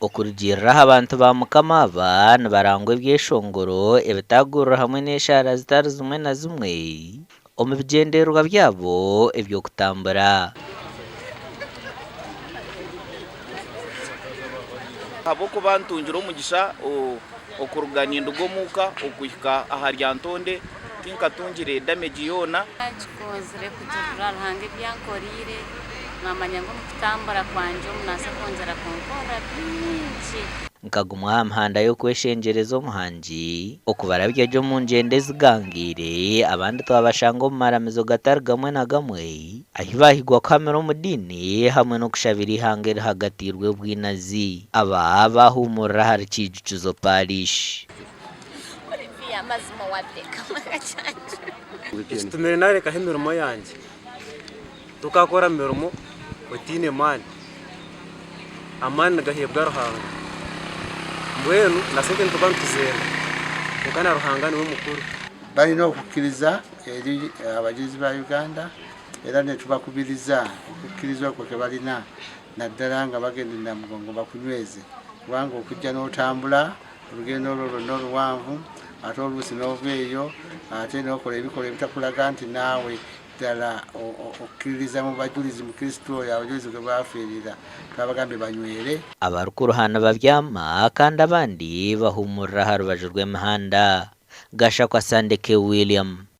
okurugiriraho abantu ba Mukama aba nibarangwa ebyeshongoro ebitagurira hamwe n'eshara zitari zimwe na zimwe omu bigyendererwa byabo eby'okutambura. Habwokuba ntungira omugisha okuruganindo gw'omuuka okuhika aha ryantonde tinkatungire damage yoona kikozire kugirira Ruhanga ebyankorire namanya ngo mukutambura kwanje omunasa konzera konkora bingi Nkaguma aha mihanda y'okweshengyereza omuhangi okubarabya gye omu ngyendo ezigangire abandi twabashanga omu maramizo gatari gamwe na gamwe ahi bahigwa kuhamira omu diini hamwe n'okushabira ihanga erihagatirwe obwinazi aba bahumurira ahari Kiijukizo parish. Ekitumire narekaho emirimo yange tukakora emirimo otiine amaani nigahebwa Ruhanga mbwenu nasente nituba nituzeena kwonka na Ruhanga niwe mukuru. Balina okukkiriza eri abajulizi ba Uganda era netubakubiriza okukkiriza okwo ke balina naddala nga bagenda Namugongo bakunyweze kubanga okujja n'otambula olugendo olwo lwonna oluwanvu ate oluusi n'ova eyo ate n'okola ebikolwa ebitakulaga nti naawe ddala okukkiririza mu bajulizi mu Kristo oyo abajulizi gwe baafiirira twabagambye banywere. Abari ku ruhande babyama kandi abandi bahumurira aha rubaju rw'emihanda. Gashakwa Sandeke William.